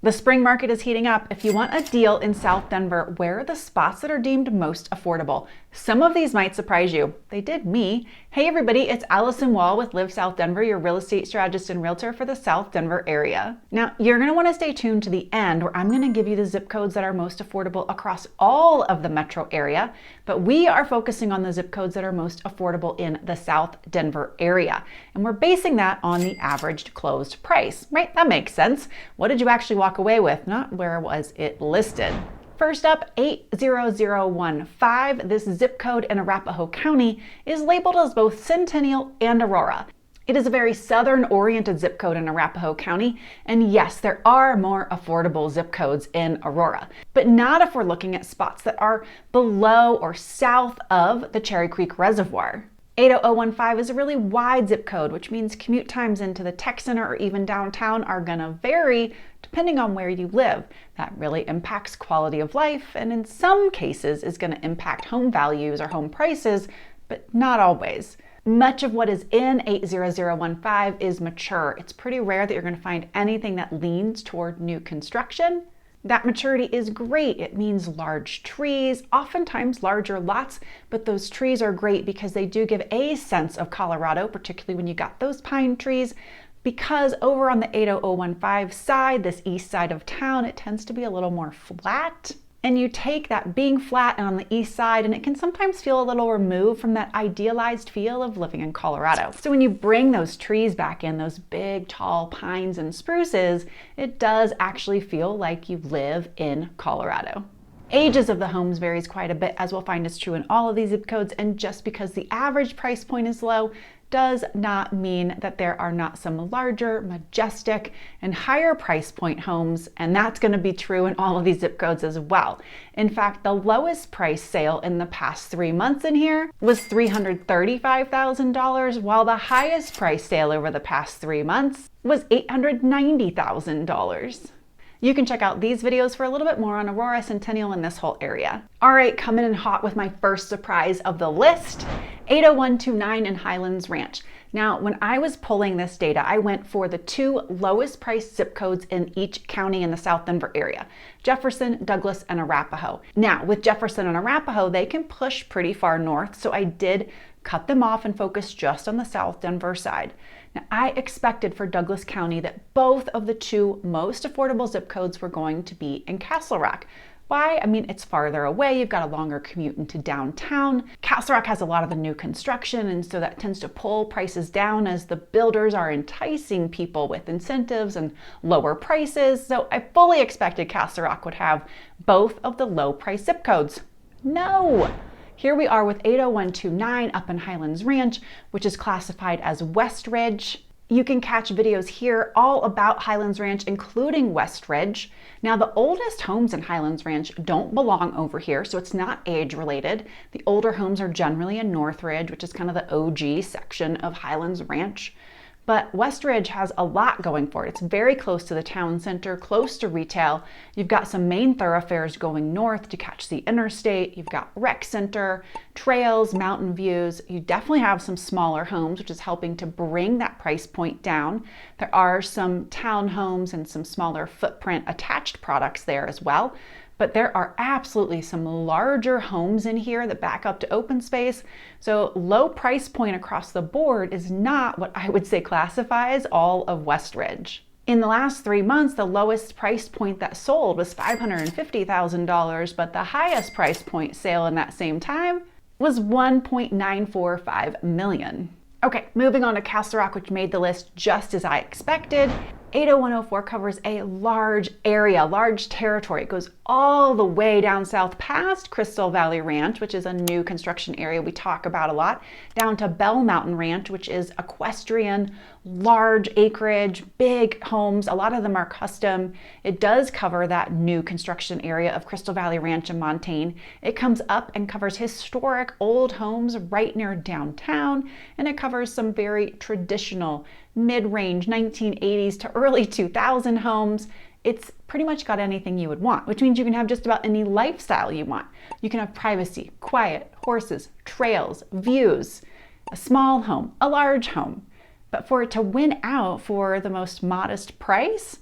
The spring market is heating up. If you want a deal in South Denver, where are the spots that are deemed most affordable? Some of these might surprise you. They did me. Hey everybody, it's Alyson with Live South Denver, your real estate strategist and realtor for the South Denver area. Now, you're going to want to stay tuned to the end where I'm going to give you the zip codes that are most affordable across all of the metro area, but we are focusing on the zip codes that are most affordable in the South Denver area. And we're basing that on the averaged closed price, right? That makes sense. What did you actually walk away with, not where was it listed? First up, 80015. This zip code in Arapahoe County is labeled as both Centennial and Aurora. It is a very southern-oriented zip code in Arapahoe County, and yes, there are more affordable zip codes in Aurora, but not if we're looking at spots that are below or south of the Cherry Creek Reservoir. 80015 is a really wide zip code, which means commute times into the tech center or even downtown are gonna vary depending on where you live. That really impacts quality of life, and in some cases is gonna impact home values or home prices, but not always. Much of what is in 80015 is mature. It's pretty rare that you're gonna find anything that leans toward new construction. That maturity is great. It means large trees, oftentimes larger lots, but those trees are great because they do give a sense of Colorado, particularly when you got those pine trees, because over on the 80015 side, this east side of town, it tends to be a little more flat. And you take that being flat and on the east side, and it can sometimes feel a little removed from that idealized feel of living in Colorado. So when you bring those trees back in, those big, tall pines and spruces, it does actually feel like you live in Colorado. Ages of the homes varies quite a bit, as we'll find is true in all of these zip codes, and just because the average price point is low does not mean that there are not some larger, majestic, and higher price point homes, and that's going to be true in all of these zip codes as well. In fact, the lowest price sale in the past 3 months in here was $335,000, while the highest price sale over the past 3 months was $890,000. You can check out these videos for a little bit more on Aurora, Centennial, and this whole area. All right, coming in hot with my first surprise of the list, 80129 in Highlands Ranch. Now, when I was pulling this data, I went for the two lowest priced zip codes in each county in the South Denver area, Jefferson, Douglas, and Arapahoe. Now, with Jefferson and Arapahoe, they can push pretty far north, so I did cut them off and focus just on the South Denver side. Now, I expected for Douglas County that both of the two most affordable zip codes were going to be in Castle Rock. Why? I mean, it's farther away. You've got a longer commute into downtown. Castle Rock has a lot of the new construction, and so that tends to pull prices down as the builders are enticing people with incentives and lower prices. So I fully expected Castle Rock would have both of the low price zip codes. No! Here we are with 80129 up in Highlands Ranch, which is classified as West Ridge. You can catch videos here all about Highlands Ranch, including West Ridge. Now, the oldest homes in Highlands Ranch don't belong over here, so it's not age related. The older homes are generally in North Ridge, which is kind of the OG section of Highlands Ranch. But West Ridge has a lot going for it. It's very close to the town center, close to retail. You've got some main thoroughfares going north to catch the interstate. You've got rec center, trails, mountain views. You definitely have some smaller homes, which is helping to bring that price point down. There are some townhomes and some smaller footprint attached products there as well. But there are absolutely some larger homes in here that back up to open space. So low price point across the board is not what I would say classifies all of West Ridge. In the last 3 months, the lowest price point that sold was $550,000, but the highest price point sale in that same time was $1.945 million. Okay, moving on to Castle Rock, which made the list just as I expected. 80104 covers a large area, large territory. It goes all the way down south past Crystal Valley Ranch, which is a new construction area we talk about a lot, down to Bell Mountain Ranch, which is equestrian, large acreage, big homes. A lot of them are custom. It does cover that new construction area of Crystal Valley Ranch in Montaigne. It comes up and covers historic old homes right near downtown, and it covers some very traditional mid-range 1980s to early 2000 homes. It's pretty much got anything you would want, which means you can have just about any lifestyle you want. You can have privacy, quiet, horses, trails, views, a small home, a large home. But for it to win out for the most modest price,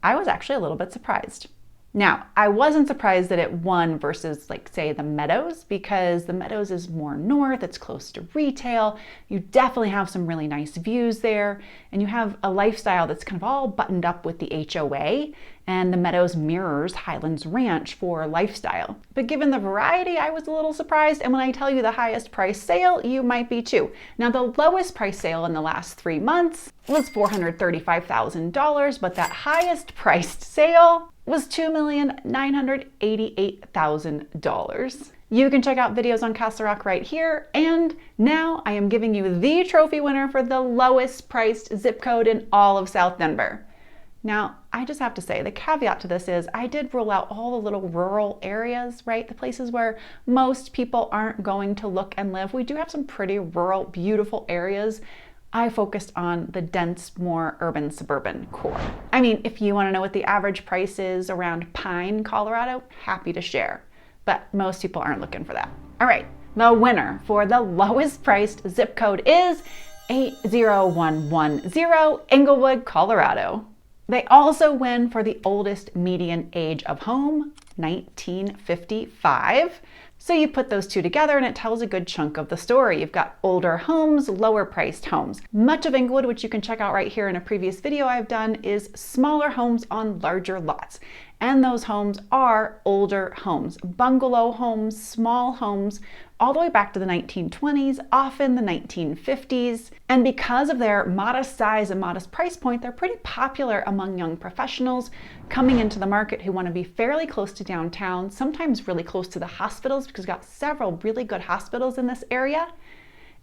I was actually a little bit surprised. Now, I wasn't surprised that it won versus, like, say, the Meadows, because the Meadows is more north, it's close to retail, you definitely have some really nice views there, and you have a lifestyle that's kind of all buttoned up with the HOA, and the Meadows mirrors Highlands Ranch for lifestyle. But given the variety, I was a little surprised, and when I tell you the highest price sale, you might be too. Now, the lowest price sale in the last 3 months was $435,000, but that highest priced sale was $2,988,000. You can check out videos on Castle Rock right here. And now I am giving you the trophy winner for the lowest priced zip code in all of South Denver. Now, I just have to say, the caveat to this is I did rule out all the little rural areas, right? The places where most people aren't going to look and live. We do have some pretty rural, beautiful areas. I focused on the dense, more urban, suburban core. I mean, if you want to know what the average price is around Pine, Colorado, happy to share. But most people aren't looking for that. All right, the winner for the lowest priced zip code is 80110, Englewood, Colorado. They also win for the oldest median age of home, 1955. So you put those two together and it tells a good chunk of the story. You've got older homes, lower priced homes. Much of Englewood, which you can check out right here in a previous video I've done, is smaller homes on larger lots. And those homes are older homes, bungalow homes, small homes, all the way back to the 1920s, often the 1950s. And because of their modest size and modest price point, they're pretty popular among young professionals coming into the market who want to be fairly close to downtown, sometimes really close to the hospitals, because we've got several really good hospitals in this area.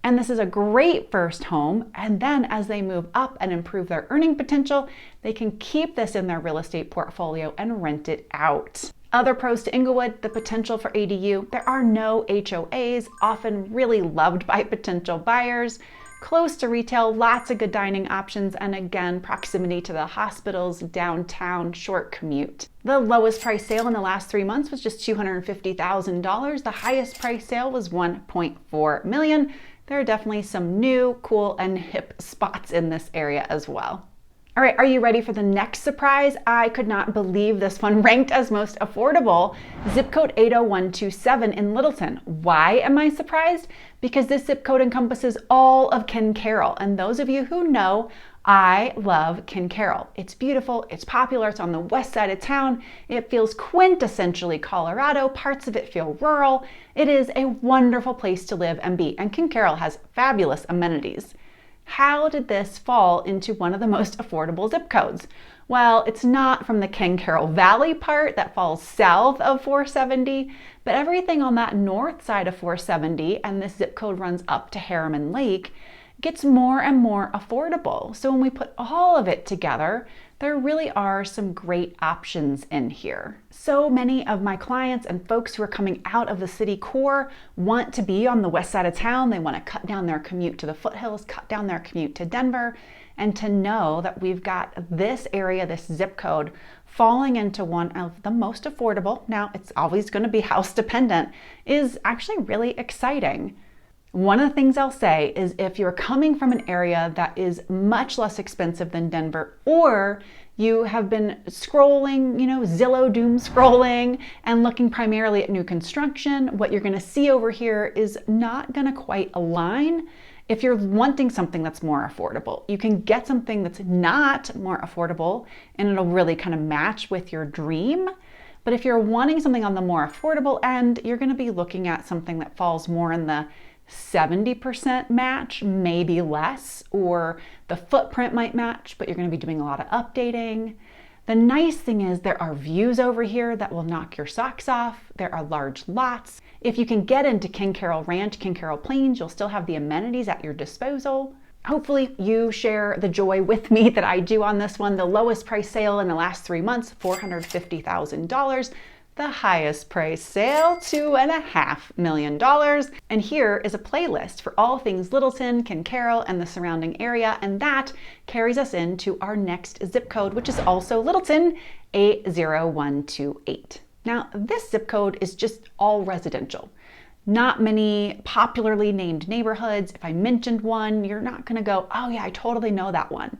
And this is a great first home. And then as they move up and improve their earning potential, they can keep this in their real estate portfolio and rent it out. Other pros to Englewood, the potential for ADU. There are no HOAs, often really loved by potential buyers. Close to retail, lots of good dining options, and again, proximity to the hospitals, downtown, short commute. The lowest price sale in the last 3 months was just $250,000. The highest price sale was $1.4 million. There are definitely some new, cool, and hip spots in this area as well. All right, are you ready for the next surprise? I could not believe this one ranked as most affordable. Zip code 80127 in Littleton. Why am I surprised? Because this zip code encompasses all of Ken Carroll. And those of you who know, I love Ken Carroll. It's beautiful, it's popular, it's on the west side of town. It feels quintessentially Colorado. Parts of it feel rural. It is a wonderful place to live and be. And Ken Carroll has fabulous amenities. How did this fall into one of the most affordable zip codes? Well, it's not from the Ken Carroll Valley part that falls south of 470, but everything on that north side of 470, and this zip code runs up to Harriman Lake, gets more and more affordable. So when we put all of it together, there really are some great options in here. So many of my clients and folks who are coming out of the city core want to be on the west side of town. They want to cut down their commute to the foothills, cut down their commute to Denver, and to know that we've got this area, this zip code, falling into one of the most affordable, now it's always going to be house dependent, is actually really exciting. One of the things I'll say is if you're coming from an area that is much less expensive than Denver, or you have been scrolling, Zillow doom scrolling and looking primarily at new construction, what you're going to see over here is not going to quite align. If you're wanting something that's more affordable, you can get something that's not more affordable and it'll really kind of match with your dream. But if you're wanting something on the more affordable end, you're going to be looking at something that falls more in the 70% match, maybe less, or the footprint might match, but you're going to be doing a lot of updating. The nice thing is there are views over here that will knock your socks off. There are large lots. If you can get into Ken Carroll Ranch, Ken Carroll Plains, you'll still have the amenities at your disposal. Hopefully you share the joy with me that I do on this one. The lowest price sale in the last 3 months, $450,000. The highest price sale, $2.5 million. And here is a playlist for all things Littleton, Ken Carroll, and the surrounding area. And that carries us into our next zip code, which is also Littleton, 80128. Now, this zip code is just all residential. Not many popularly named neighborhoods. If I mentioned one, you're not going to go, oh yeah, I totally know that one.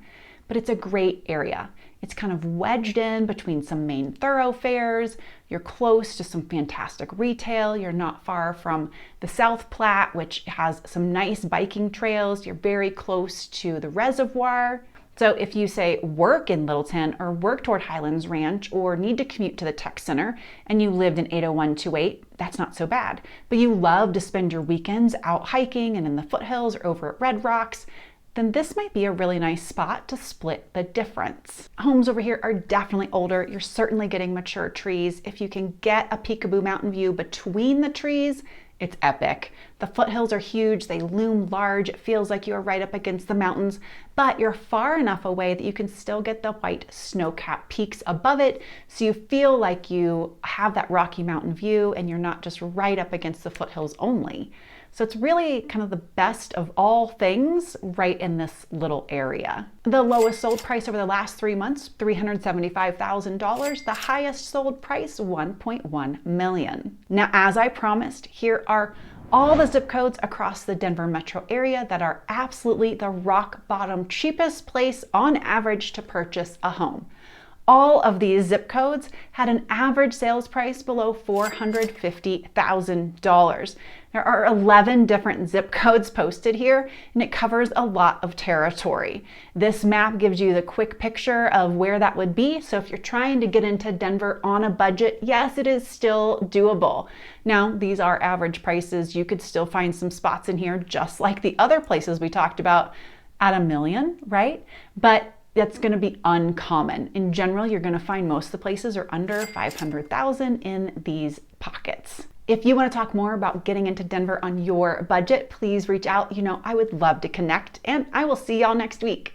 But it's a great area. It's kind of wedged in between some main thoroughfares. You're close to some fantastic retail. You're not far from the South Platte, which has some nice biking trails. You're very close to the reservoir. So if you say work in Littleton or work toward Highlands Ranch or need to commute to the tech center and you lived in 80128, that's not so bad. But you love to spend your weekends out hiking and in the foothills or over at Red Rocks, then this might be a really nice spot to split the difference. Homes over here are definitely older. You're certainly getting mature trees. If you can get a peekaboo mountain view between the trees, it's epic. The foothills are huge, they loom large, it feels like you're right up against the mountains, but you're far enough away that you can still get the white snow-capped peaks above it, so you feel like you have that Rocky Mountain view and you're not just right up against the foothills only. So it's really kind of the best of all things right in this little area. The lowest sold price over the last 3 months, $375,000. The highest sold price, $1.1 million. Now, as I promised, here are all the zip codes across the Denver metro area that are absolutely the rock bottom cheapest place on average to purchase a home. All of these zip codes had an average sales price below $450,000. There are 11 different zip codes posted here, and it covers a lot of territory. This map gives you the quick picture of where that would be. So if you're trying to get into Denver on a budget, yes, it is still doable. Now, these are average prices. You could still find some spots in here, just like the other places we talked about, at $1 million, right? But that's going to be uncommon. In general, you're going to find most of the places are under $500,000 in these pockets. If you want to talk more about getting into Denver on your budget, please reach out. You know, I would love to connect, and I will see y'all next week.